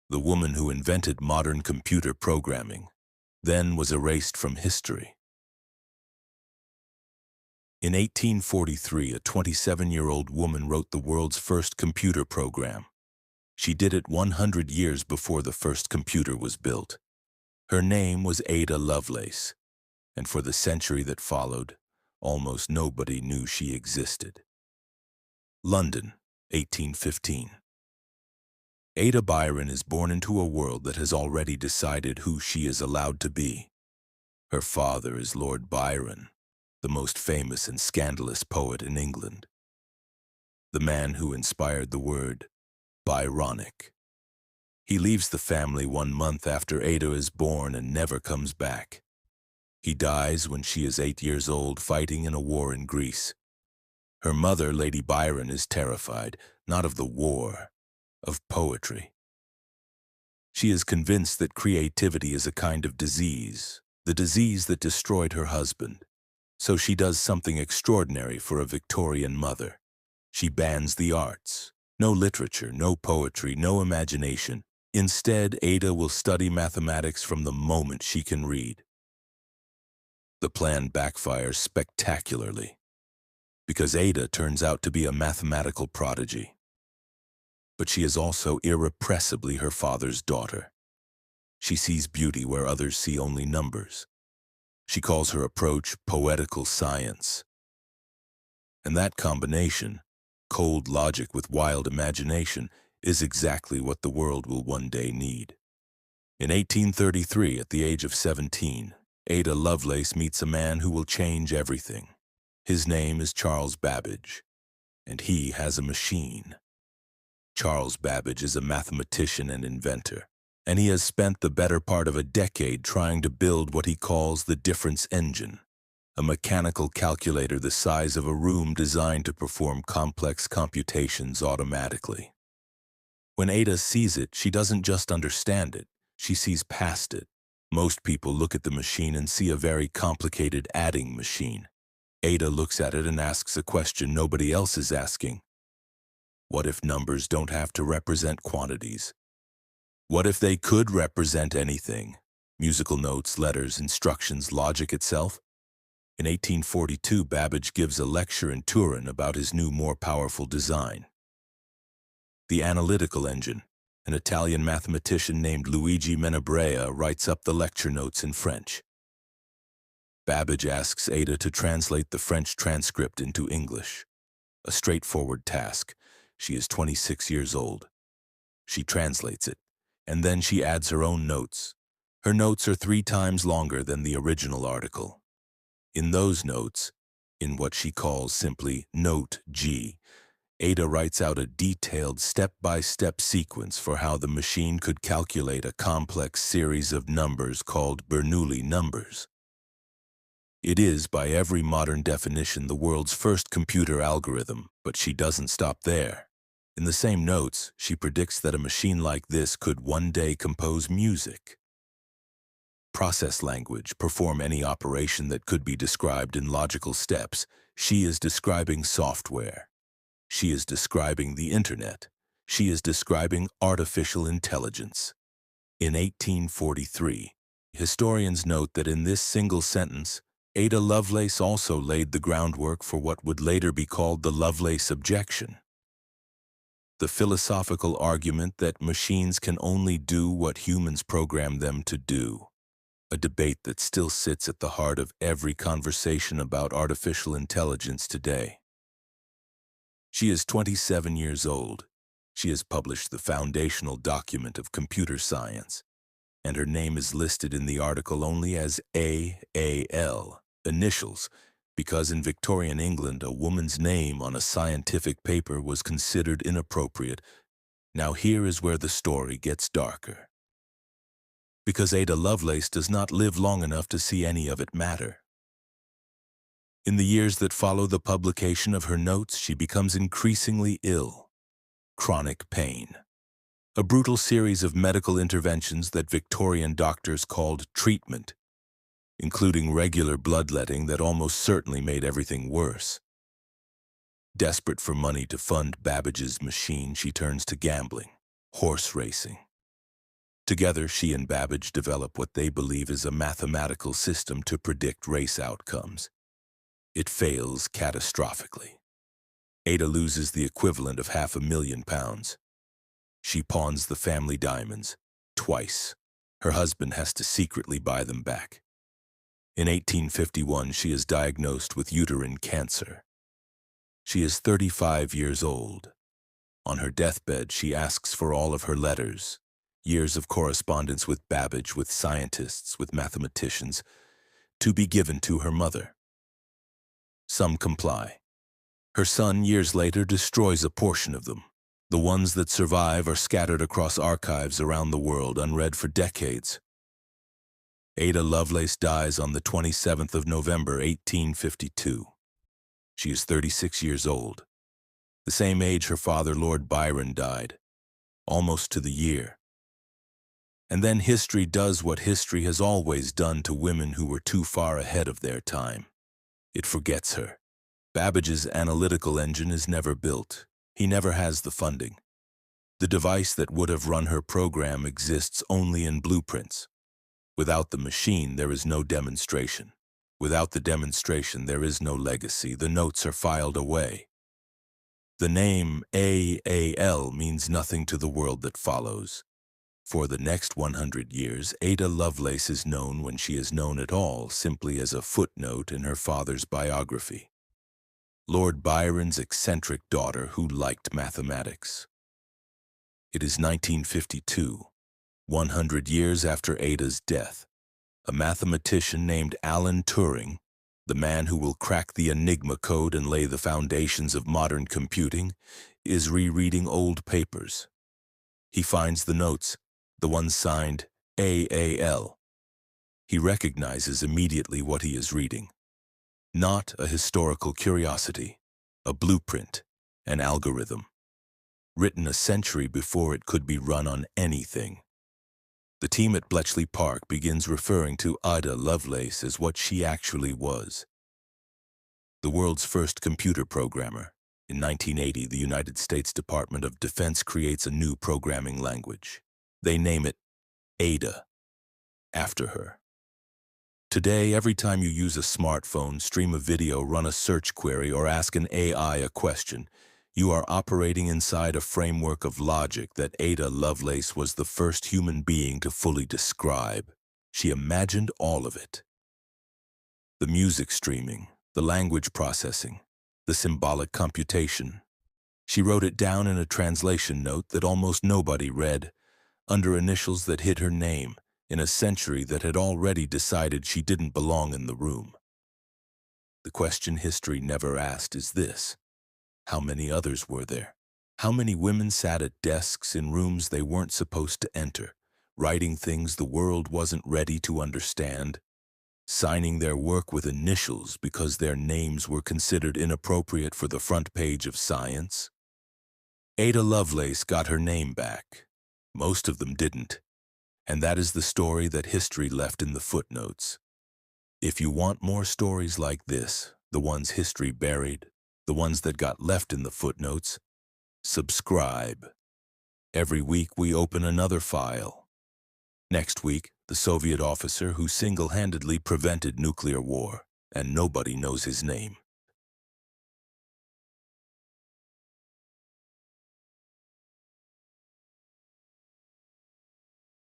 the woman who invented modern computer programming, then was erased from history. In 1843, a 27-year-old woman wrote the world's first computer program. She did it 100 years before the first computer was built. Her name was Ada Lovelace, and for the century that followed, almost nobody knew she existed. London, 1815. Ada Byron is born into a world that has already decided who she is allowed to be. Her father is Lord Byron, the most famous and scandalous poet in England, the man who inspired the word Byronic. He leaves the family 1 month after Ada is born and never comes back. He dies when she is 8 years old, fighting in a war in Greece. Her mother, Lady Byron, is terrified, not of the war, of poetry. She is convinced that creativity is a kind of disease, the disease that destroyed her husband. So she does something extraordinary for a Victorian mother. She bans the arts. No literature, no poetry, no imagination. Instead, Ada will study mathematics from the moment she can read. The plan backfires spectacularly, because Ada turns out to be a mathematical prodigy. But she is also irrepressibly her father's daughter. She sees beauty where others see only numbers. She calls her approach poetical science. And that combination, cold logic with wild imagination, is exactly what the world will one day need. In 1833, at the age of 17, Ada Lovelace meets a man who will change everything. His name is Charles Babbage, and he has a machine. Charles Babbage is a mathematician and inventor, and he has spent the better part of a decade trying to build what he calls the difference engine, a mechanical calculator the size of a room designed to perform complex computations automatically. When Ada sees it, she doesn't just understand it, she sees past it. Most people look at the machine and see a very complicated adding machine. Ada looks at it and asks a question nobody else is asking. What if numbers don't have to represent quantities? What if they could represent anything? Musical notes, letters, instructions, logic itself? In 1842, Babbage gives a lecture in Turin about his new, more powerful design. The analytical engine. An Italian mathematician named Luigi Menabrea writes up the lecture notes in French. Babbage asks Ada to translate the French transcript into English. A straightforward task. She is 26 years old. She translates it, and then she adds her own notes. Her notes are 3 times longer than the original article. In those notes, in what she calls simply Note G, Ada writes out a detailed step-by-step sequence for how the machine could calculate a complex series of numbers called Bernoulli numbers. It is, by every modern definition, the world's first computer algorithm, but she doesn't stop there. In the same notes, she predicts that a machine like this could one day compose music, process language, perform any operation that could be described in logical steps. She is describing software. She is describing the internet. She is describing artificial intelligence. In 1843, historians note that in this single sentence, Ada Lovelace also laid the groundwork for what would later be called the Lovelace objection. The philosophical argument that machines can only do what humans program them to do. A debate that still sits at the heart of every conversation about artificial intelligence today. She is 27 years old. She has published the foundational document of computer science, and her name is listed in the article only as AAL, initials, because in Victorian England a woman's name on a scientific paper was considered inappropriate. Now here is where the story gets darker. Because Ada Lovelace does not live long enough to see any of it matter. In the years that follow the publication of her notes, she becomes increasingly ill. Chronic pain. A brutal series of medical interventions that Victorian doctors called treatment, including regular bloodletting that almost certainly made everything worse. Desperate for money to fund Babbage's machine, she turns to gambling, horse racing, Together, she and Babbage develop what they believe is a mathematical system to predict race outcomes. It fails catastrophically. Ada loses the equivalent of £500,000. She pawns the family diamonds twice. Her husband has to secretly buy them back. In 1851, she is diagnosed with uterine cancer. She is 35 years old. On her deathbed, she asks for all of her letters, years of correspondence with Babbage, with scientists, with mathematicians, to be given to her mother. Some comply. Her son, years later, destroys a portion of them. The ones that survive are scattered across archives around the world, unread for decades. Ada Lovelace dies on the 27th of November, 1852. She is 36 years old, the same age her father, Lord Byron, died, almost to the year. And then history does what history has always done to women who were too far ahead of their time. It forgets her. Babbage's analytical engine is never built. He never has the funding. The device that would have run her program exists only in blueprints. Without the machine, there is no demonstration. Without the demonstration, there is no legacy. The notes are filed away. The name AAL means nothing to the world that follows. For the next 100 years, Ada Lovelace is known, when she is known at all, simply as a footnote in her father's biography. Lord Byron's eccentric daughter who liked mathematics. It is 1952, 100 years after Ada's death. A mathematician named Alan Turing, the man who will crack the Enigma code and lay the foundations of modern computing, is rereading old papers. He finds the notes, the ones signed AAL. He recognizes immediately what he is reading. Not a historical curiosity, a blueprint, an algorithm, written a century before it could be run on anything. The team at Bletchley Park begins referring to Ada Lovelace as what she actually was. The world's first computer programmer. In 1980, the United States Department of Defense creates a new programming language. They name it Ada, after her. Today, every time you use a smartphone, stream a video, run a search query, or ask an AI a question, you are operating inside a framework of logic that Ada Lovelace was the first human being to fully describe. She imagined all of it. The music streaming, the language processing, the symbolic computation. She wrote it down in a translation note that almost nobody read, under initials that hid her name, in a century that had already decided she didn't belong in the room. The question history never asked is this: how many others were there? How many women sat at desks in rooms they weren't supposed to enter, writing things the world wasn't ready to understand, signing their work with initials because their names were considered inappropriate for the front page of Science? Ada Lovelace got her name back. Most of them didn't. And that is the story that history left in the footnotes. If you want more stories like this, the ones history buried, the ones that got left in the footnotes, subscribe. Every week we open another file. Next week, the Soviet officer who single-handedly prevented nuclear war, and nobody knows his name.